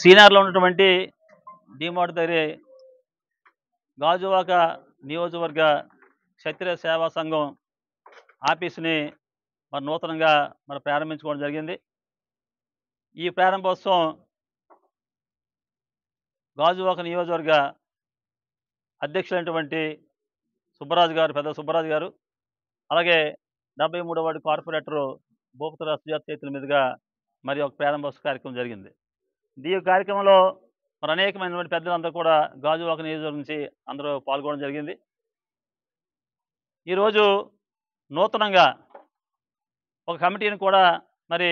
సీనియర్లో ఉన్నటువంటి డిమార్ట్ దగ్గర గాజువాక నియోజకవర్గ క్షత్రియ సేవా సంఘం ఆఫీసుని మరి నూతనంగా మరి ప్రారంభించుకోవడం జరిగింది. ఈ ప్రారంభోత్సవం గాజువాక నియోజకవర్గ అధ్యక్షులైనటువంటి సుబ్బరాజు గారు, పెద్ద సుబ్బరాజు గారు, అలాగే 73వ వార్డు కార్పొరేటరు భూపతుల సుజాత చేతుల మీదుగా మరి ఒక ప్రారంభోత్సవ కార్యక్రమం జరిగింది. ఈ కార్యక్రమంలో మరి అనేకమైనటువంటి పెద్దలందరూ కూడా గాజువాక నియోజకవర్గం నుంచి అందరూ పాల్గొనడం జరిగింది. ఈరోజు నూతనంగా ఒక కమిటీని కూడా మరి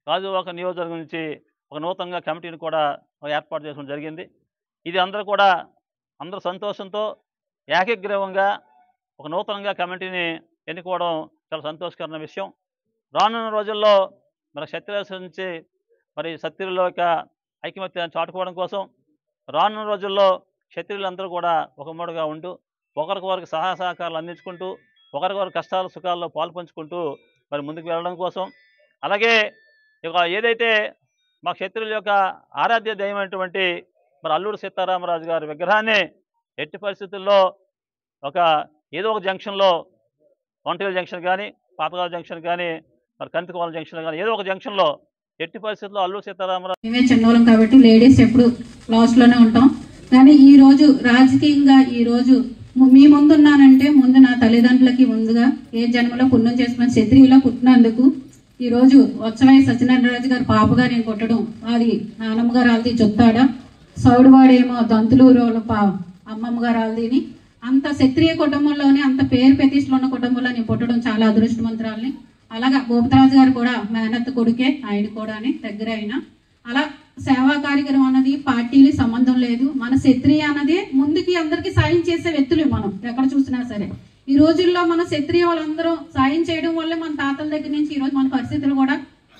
గాజువాక నియోజకవర్గం నుంచి ఒక నూతనంగా కమిటీని కూడా ఏర్పాటు చేసుకోవడం జరిగింది. ఇది అందరూ సంతోషంతో ఏకగ్రీవంగా ఒక నూతనంగా కమిటీని ఎన్నుకోవడం చాలా సంతోషకరమైన విషయం. రానున్న రోజుల్లో మరి క్షత్రియుల నుంచి మరి క్షత్రియుల యొక్క ఐకమత్యాన్ని చాటుకోవడం కోసం రానున్న రోజుల్లో క్షత్రియులందరూ కూడా ఒక మూడుగా ఉంటూ ఒకరికొకరికి సహాయ సహకారాలు అందించుకుంటూ ఒకరికొకరి కష్టాల సుఖాల్లో పాల్పంచుకుంటూ మరి ముందుకు వెళ్ళడం కోసం, అలాగే ఇక ఏదైతే మా క్షత్రియుల యొక్క ఆరాధ్య దైవమైనటువంటి మరి అల్లూరి సీతారామరాజు గారి విగ్రహాన్ని ఎట్టి పరిస్థితుల్లో ఏదో ఒక జంక్షన్లో వంటల జంక్షన్ కానీ, పాతగాల జంక్షన్ కానీ, మరి కంతికోల జంక్షన్ కానీ ఏదో ఒక జంక్షన్లో ఎట్టి పరిస్థితుల్లో అల్లూరి సీతారామరాజు మేమే చిన్నోళ్ళం కాబట్టి లేడీస్ ఎప్పుడు లాస్ట్లోనే ఉంటాం. కానీ ఈ రోజు రాజకీయంగా ఈ రోజు మీ ముందున్నానంటే ముందు నా తల్లిదండ్రులకి ముందుగా ఏ జన్మలో పుణ్యం చేసుకున్న క్షత్రియులో పుట్టినందుకు ఈ రోజు వచ్చవై సత్యనారాయణరాజు గారు పాపగా నేను కొట్టడం అది నానమ్మ గారు ఆల్ది చెప్తాడా, సౌడువాడేమో దంతులూరు అమ్మమ్మ గారు ఆల్దిని అంత క్షత్రియ కుటుంబంలోని అంత పేరు ప్రతిష్టలు ఉన్న కుటుంబంలో నేను పుట్టడం చాలా అదృష్టవంతురాలని. అలాగా భూపతరాజు గారు కూడా మేనత్త కొడుకే, ఆయన కూడా దగ్గర అయినా అలా సేవా కార్యక్రమం అన్నది పార్టీలు సంబంధం లేదు. మన క్షత్రియ అన్నది ముందుకి అందరికీ సాయం చేసే వ్యక్తులు మనం ఎక్కడ చూసినా సరే. ఈ రోజుల్లో మన క్షత్రియ వాళ్ళందరూ సాయం చేయడం వల్లే మన తాతల దగ్గర నుంచి ఈరోజు మన పరిస్థితులు కూడా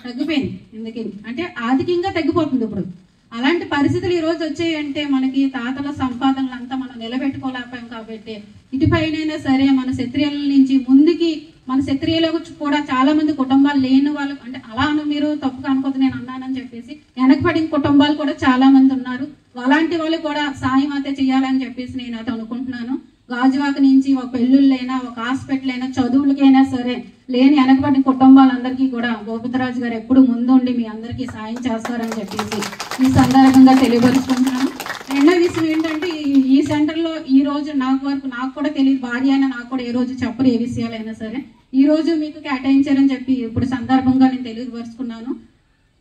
తగ్గిపోయింది. ఎందుకని అంటే ఆర్థికంగా తగ్గిపోతుంది ఇప్పుడు. అలాంటి పరిస్థితులు ఈ రోజు వచ్చాయంటే మనకి తాతల సంపాదనలంతా మనం నిలబెట్టుకోలేకపోయాం. కాబట్టి ఇటుపైనైనా సరే మన క్షత్రియుల నుంచి ముందుకి మన క్షత్రియులకు కూడా చాలా మంది కుటుంబాలు లేని వాళ్ళు అంటే అలా మీరు తప్పుగా అనుకోదు నేను అన్నానని చెప్పేసి వెనకబడిన కుటుంబాలు కూడా చాలా మంది ఉన్నారు. అలాంటి వాళ్ళు కూడా సాయం అయితే చేయాలని చెప్పేసి నేను అయితే అనుకుంటున్నాను. గాజువాక నుంచి ఒక పెళ్ళిళ్ళైనా ఒక హాస్పిటల్ అయినా చదువులకైనా సరే లేని వెనకబడిన కుటుంబాలందరికీ కూడా భూపతరాజు గారు ఎప్పుడు ముందుండి మీ అందరికీ సాయం చేస్తారని చెప్పేసి ఈ సందర్భంగా తెలియపరుచుకుంటున్నాను. రెండో విషయం ఏంటంటే ఈ సెంటర్లో ఈ రోజు నాకు కూడా తెలియదు, భార్య అయినా నాకు కూడా ఏ రోజు చెప్పరు ఏ విషయాలైనా సరే. ఈ రోజు మీకు కేటాయించారని చెప్పి ఇప్పుడు సందర్భంగా నేను తెలియపరుచుకున్నాను.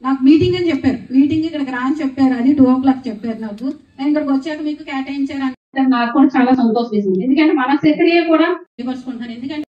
నాకు మీటింగ్ అని చెప్పారు, మీటింగ్ ఇక్కడికి రాని చెప్పారు, అది 2 o'clock చెప్పారు. నాకు నేను ఇక్కడికి వచ్చాక మీకు కేటాయించారు అంటే నాకు కూడా చాలా సంతోషం వేసింది. ఎందుకంటే మన క్షత్రియ కూడా తెలియపరుచుకుంటున్నాను. ఎందుకంటే